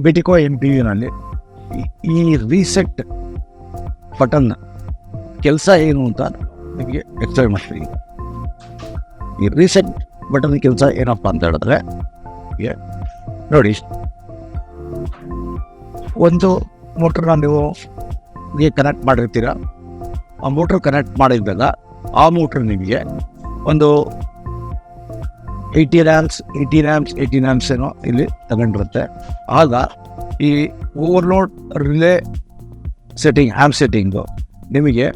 ಬಿಟಿಕೋ MPUನಲ್ಲಿ ಈ reset button ಕೆಲಸ ಏನು ಅಂತ ನಿಮಗೆ ಎಕ್ಸ್ಪ್ಲೈನ್ ಮಾಡ್ತೀನಿ. ಈ ರೀಸೆಟ್ ಬಟನ್ ಕೆಲಸ ಏನಪ್ಪ ಅಂತ ಹೇಳಿದ್ರೆ, ನೋಡಿ, ಒಂದು ಮೋಟ್ರನ್ನ ನೀವು ಕನೆಕ್ಟ್ ಮಾಡಿರ್ತೀರ. ಆ ಮೋಟ್ರ್ ಕನೆಕ್ಟ್ ಮಾಡಿದಾಗ ಆ ಮೋಟ್ರ್ ನಿಮಗೆ ಒಂದು 18 amps ಏನೋ ಇಲ್ಲಿ ತಗೊಂಡಿರುತ್ತೆ. ಆಗ ಈ ಓವರ್ಲೋಡ್ ರಿಲೇ ಆ್ಯಂಪ್ ಸೆಟ್ಟಿಂಗು ನಿಮಗೆ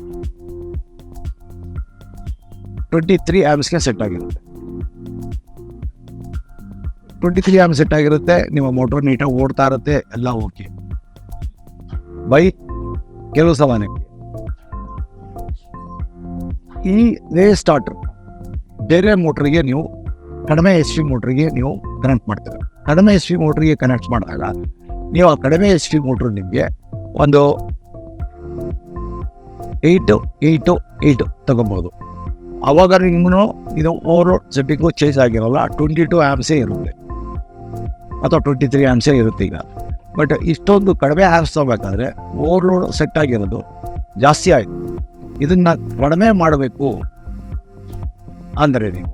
23 amps ಸೆಟ್ ಆಗಿರುತ್ತೆ. 23 amps ಸೆಟ್ ಆಗಿರುತ್ತೆ. ನಿಮ್ಮ ಮೋಟ್ರ್ ನೀಟಾಗಿ ಓಡ್ತಾ ಇರುತ್ತೆ, ಎಲ್ಲ ಓಕೆ. ಕೆಲವು ಸಮಯಕ್ಕೆ ಈ ರೇ ಸ್ಟಾರ್ಟರ್ ಬೇರೆ ಮೋಟ್ರಿಗೆ ನೀವು ಕಡಿಮೆ HP ಮೋಟ್ರಿಗೆ ನೀವು ಕನೆಕ್ಟ್ ಮಾಡ್ತೀರ. ಕಡಿಮೆ HP ಮೋಟ್ರಿಗೆ ಕನೆಕ್ಟ್ ಮಾಡಿದಾಗ ನೀವು ಆ ಕಡಿಮೆ HP ಮೋಟ್ರ್ ನಿಮಗೆ ಒಂದು 8 ತಗೊಬೋದು. ಆವಾಗ ನಿಮ್ಮನ್ನು ಇದು ಓವರ್ಲೋಡ್ ಸೆಟ್ಟಿಂಗು ಚೇಂಜ್ ಆಗಿರೋಲ್ಲ, 22 amps ಇರುತ್ತೆ ಅಥವಾ 23 amps ಇರುತ್ತೆ ಈಗ. ಬಟ್ ಇಷ್ಟೊಂದು ಕಡಿಮೆ ಆ್ಯಪ್ಸ್ ತಗೋಬೇಕಾದ್ರೆ ಓವರ್ಲೋಡ್ ಸೆಟ್ ಆಗಿರೋದು ಜಾಸ್ತಿ ಆಯಿತು. ಇದನ್ನು ಕಡಿಮೆ ಮಾಡಬೇಕು ಅಂದರೆ ನೀವು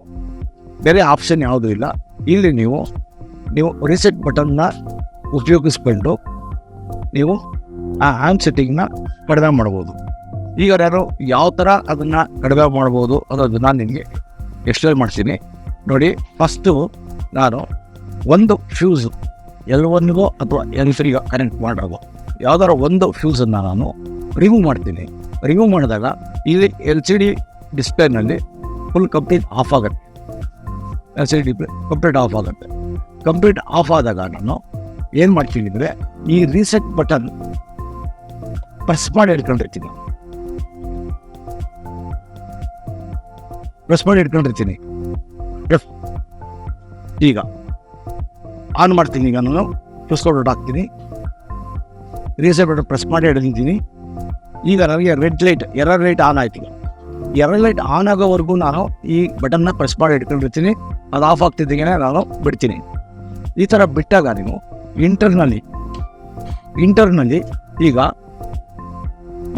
ಬೇರೆ ಆಪ್ಷನ್ ಯಾವುದೂ ಇಲ್ಲ. ಇಲ್ಲಿ ನೀವು ರೀಸೆಟ್ ಬಟನ್ನ ಉಪಯೋಗಿಸ್ಕೊಂಡು ನೀವು ಆ ಆ್ಯಂಪ್ ಸೆಟ್ಟಿಂಗ್ನ ಕಡಿಮೆ ಮಾಡ್ಬೋದು. ಈಗ ನಾನು ಯಾವ ಥರ ಅದನ್ನು ಕಡಿಮೆ ಮಾಡ್ಬೋದು ಅನ್ನೋದನ್ನು ನಾನು ನಿಮಗೆ ಎಕ್ಸ್ಪ್ಲೈನ್ ಮಾಡ್ತೀನಿ. ನೋಡಿ, ಫಸ್ಟು ನಾನು ಒಂದು ಫ್ಯೂಸು L1ಗೋ ಅಥವಾ L3ಗೋ ಕನೆಕ್ಟ್ ಮಾಡೋದು ಯಾವ್ದಾರ ಒಂದು ಫ್ಯೂಸನ್ನು ನಾನು ರಿಮೂವ್ ಮಾಡ್ತೀನಿ. ರಿಮೂವ್ ಮಾಡಿದಾಗ ಇಲ್ಲಿ LCD ಡಿಸ್ಪ್ಲೇನಲ್ಲಿ ಫುಲ್ ಕಂಪ್ಲೀಟ್ ಆಫ್ ಆಗುತ್ತೆ. LCD ಕಂಪ್ಲೀಟ್ ಆಫ್ ಆಗುತ್ತೆ. ಕಂಪ್ಲೀಟ್ ಆಫ್ ಆದಾಗ ನಾನು ಏನು ಮಾಡ್ತೀನಿ ಅಂದರೆ ಈ ರೀಸೆಟ್ ಬಟನ್ ಪ್ರೆಸ್ ಮಾಡಿ ಇಟ್ಕೊಂಡಿರ್ತೀನಿ. ಈಗ ಆನ್ ಮಾಡ್ತೀನಿ. ಈಗ ನಾನು ಪ್ರೆಸ್ ಹಾಕ್ತೀನಿ. ರೀಸೆಟ್ ಬಟನ್ ಪ್ರೆಸ್ ಮಾಡಿ ಹಿಡಿದಿದ್ದೀನಿ. ಈಗ ನನಗೆ ಎರರ್ ಲೈಟ್ ಆನ್ ಆಯ್ತು. ಎರರ್ ಲೈಟ್ ಆನ್ ಆಗೋವರೆಗೂ ನಾನು ಈ ಬಟನ್ನ ಪ್ರೆಸ್ ಮಾಡಿ ಇಟ್ಕೊಂಡಿರ್ತೀನಿ. ಅದು ಆಫ್ ಆಗ್ತಿದ್ದಂಗೆ ನಾನು ಬಿಡ್ತೀನಿ. ಈ ಥರ ಬಿಟ್ಟಾಗ ನೀವು ಇಂಟರ್ನಲ್ಲಿ ಈಗ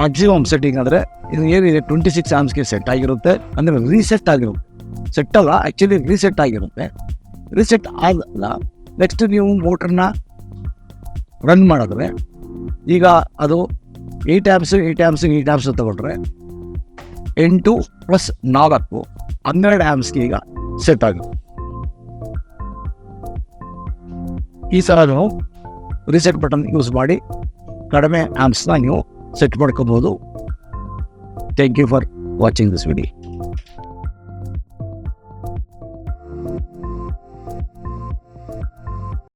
ಮ್ಯಾಕ್ಸಿಮಮ್ ಸೆಟ್ಟಿಂಗ್ ಅಂದರೆ ಇದು ಏನಿದೆ 26 amps ಸೆಟ್ ಆಗಿರುತ್ತೆ. ಅಂದರೆ ರೀಸೆಟ್ ಆಗಿರುತ್ತೆ, ಸೆಟ್ ಅಲ್ಲ, ಆ್ಯಕ್ಚುಲಿ ರೀಸೆಟ್ ಆಗಿರುತ್ತೆ. ರೀಸೆಟ್ ಆದ ನೆಕ್ಸ್ಟ್ ನೀವು ಮೋಟ್ರನ್ನ ರನ್ ಮಾಡಿದ್ರೆ ಈಗ ಅದು 8 amps ತಗೊಂಡ್ರೆ 8 + 4 12 amps ಈಗ ಸೆಟ್ ಆಗುತ್ತೆ. ಈ ಥರ ನೀವು ರೀಸೆಟ್ ಬಟನ್ ಯೂಸ್ ಮಾಡಿ ಕಡಿಮೆ ಆ್ಯಂಪ್ಸ್ನ ನೀವು ಸೆಟ್ ಮಾಡ್ಕೋಬೋದು. Thank you for watching this video.